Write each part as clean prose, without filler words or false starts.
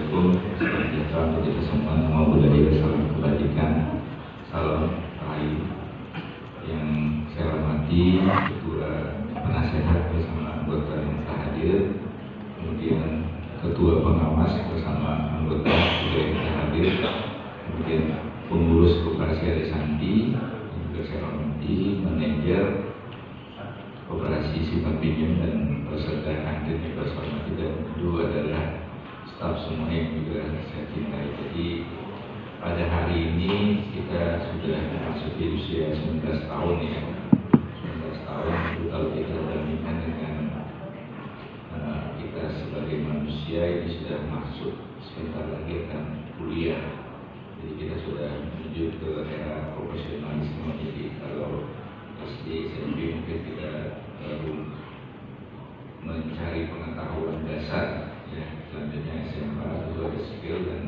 Assalamualaikum warahmatullahi wabarakatuh. Kita semua, nama budaya, salam kebajikan, salam rahayu. Yang saya hormati Ketua Penasehat bersama anggota yang telah hadir, kemudian Ketua Pengawas bersama anggota juga yang telah hadir, kemudian pengurus Koperasi Arisanti yang juga saya hormati, manajer Koperasi Simpan Pinjam dan peserta kantin yang saya hormati, dan kedua adalah staf semua yang juga saya cintai. Jadi pada hari ini kita sudah memasuki usia 19 tahun ya. 19 tahun itu kalau kita bandingkan dengan kita sebagai manusia ini sudah masuk sebentar lagi akan kuliah. Jadi kita sudah menuju ke era profesionalisme. Jadi kalau SD, SMP mungkin kita baru mencari pengetahuan dasar ya, selanjutnya SMA itu ada skill, dan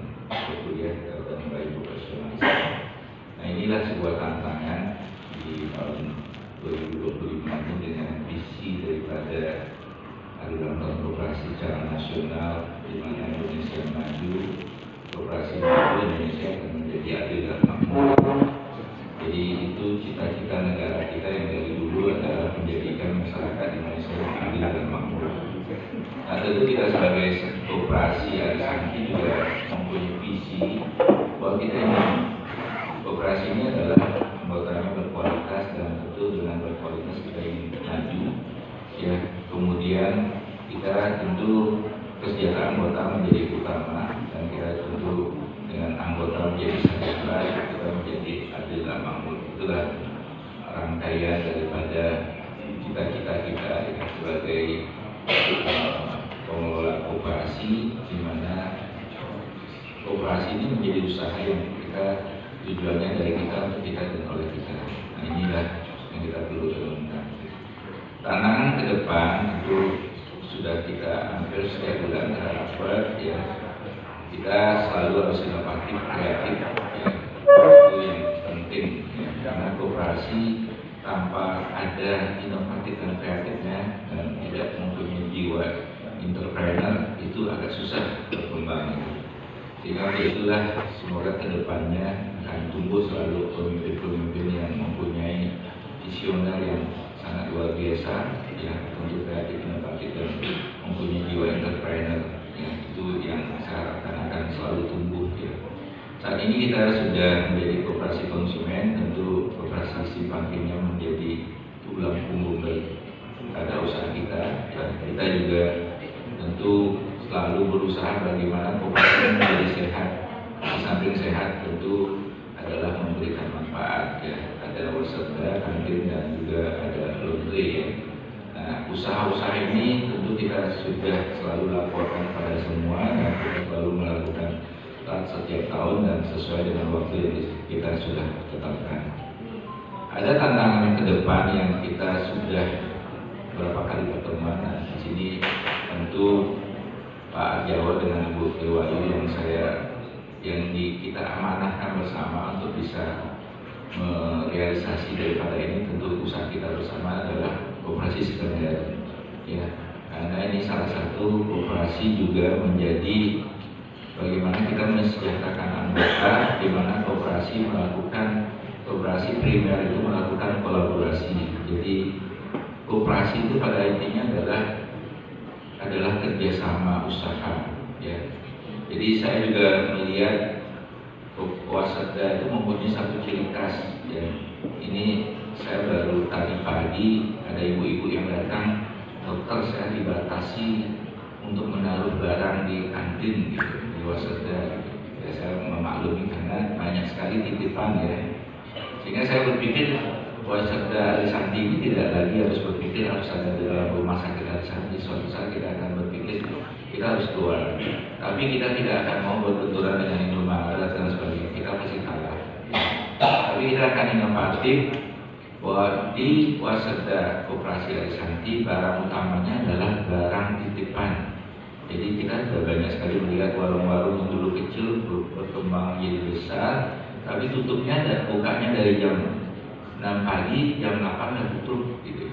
kuliah kita sudah mulai profesionalisme. Nah, inilah sebuah tantangan di tahun 2025 ini dengan visi daripada Hari Ulang Tahun Koperasi secara nasional, di mana Indonesia maju, koperasi maju, Indonesia akan menjadi adil dan makmur. Jadi itu cita-cita negara kita yang dari dulu adalah menjadikan masyarakat Indonesia yang adil dan makmur. Nah, tentu kita sebagai koperasi Arisanti juga mempunyai visi bahwa kita ini koperasi ini adalah anggotanya berkualitas, dan tentu dengan berkualitas kita ingin maju ya. Kemudian kita tentu kesejahteraan anggota menjadi utama, dan kita tentu dengan anggota menjadi sejahtera kita menjadi adil dan makmur. Itulah rangkaian daripada cita-cita kita ya, sebagai pengelola koperasi, di mana koperasi ini menjadi usaha yang kita tujuannya dari kita untuk kita dan oleh kita. Nah, inilah yang kita perlu renungkan. Tantangan ke depan itu sudah kita hampir setiap bulan rapat ya, kita selalu harus inovatif, kreatif ya, itu yang penting ya, karena koperasi tanpa ada inovatif dan kreatifnya dan tidak mempunyai jiwa entrepreneur itu agak susah berkembang. Sehingga itulah semoga kedepannya akan tumbuh selalu pemimpin-pemimpin yang mempunyai visioner yang sangat luar biasa ya, tentu kreatif, inovatif, dan mempunyai jiwa entrepreneur ya, itu yang saya harapkan akan selalu tumbuh ya. Saat ini kita sudah menjadi koperasi konsumen, tentu koperasi simpan pinjam menjadi tulang punggung pada usaha kita ya. Kita juga tentu selalu berusaha bagaimana koperasi menjadi sehat. Di samping sehat tentu adalah memberikan manfaat ya, ada wasetda, kantin, dan juga ada laundry ya. Nah, usaha-usaha ini tentu kita sudah selalu laporkan pada semua, dan kita selalu melakukan setiap tahun dan sesuai dengan waktu yang kita sudah tetapkan. Ada tantangan ke depan yang kita sudah beberapa kali pertemuan. Nah, di sini tentu Pak Jawa dengan Bu Dewayu yang kita amanahkan bersama untuk bisa merealisasi daripada ini, tentu usaha kita bersama adalah koperasi sekunder ya, karena ini salah satu koperasi juga menjadi bagaimana kita mensejahterakan anggota, di mana koperasi primer itu melakukan kolaborasi. Jadi koperasi itu pada intinya adalah kerjasama usaha ya. Jadi saya juga melihat wasetda itu mempunyai satu ciri khas ya. Ini saya baru tadi pagi ada ibu-ibu yang datang, dokter saya dibatasi untuk menaruh barang di kantin gitu, di wasetda gitu. Ya, saya memaklumi karena banyak sekali titipan ya. Sehingga saya berpikir wasetda Arisanti ini tidak lagi harus berpikir harus ada di dalam rumah sakit Arisanti. Suatu saat kita akan berpikir kita harus keluar, tapi kita tidak akan mau berbenturan dengan Indomaret dan sebagainya, kita pasti kalah. Tapi kita akan inovatif bahwa di wasetda koperasi Arisanti barang utamanya adalah barang titipan. Jadi kita sudah banyak sekali melihat warung-warung yang dulu kecil berkembang menjadi besar, tapi tutupnya dan bukanya dari jam 6 pagi, jam 8 dan tutup gitu.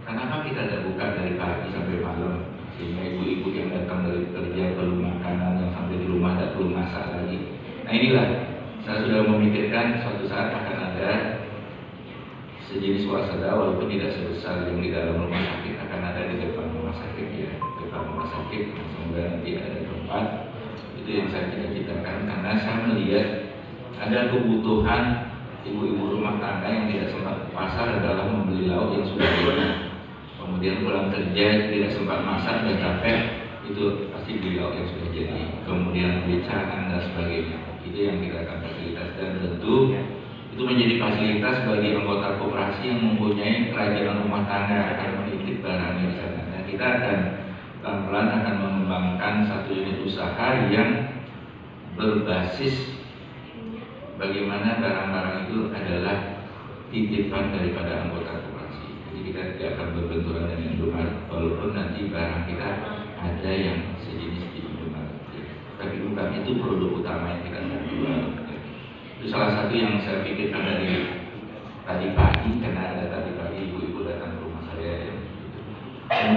Kenapa kita tidak buka dari pagi sampai malam, sehingga ibu-ibu yang datang dari kerja perlu makanan yang sampai di belum masak lagi. Nah inilah, saya sudah memikirkan suatu saat akan ada sejenis wasada walaupun tidak sebesar yang di dalam rumah sakit, akan ada di depan rumah sakit ya, depan rumah sakit. Semoga nanti ada tempat. Itu yang saya cita-citakan karena saya melihat ada kebutuhan ibu-ibu rumah tangga yang tidak sempat ke pasar adalah membeli lauk yang sudah jadi, kemudian pulang kerja tidak sempat masak dan capek, itu pasti beli lauk yang sudah jadi, kemudian beli cairan dan sebagainya. Itu yang kita akan fasilitas, dan tentu itu menjadi fasilitas bagi anggota koperasi yang mempunyai kerajaan rumah tangga akan menitip barangnya di sana. Dan kita akan pelan-pelan akan mengembangkan satu unit usaha yang berbasis bagaimana barang-barang itu adalah titipan daripada anggota koperasi. Jadi kita tidak akan berbenturan dengan Indomaret, walaupun nanti barang kita ada yang sejenis di Indomaret. Tapi bukan itu produk utama yang kita jual. Itu salah satu yang saya pikirkan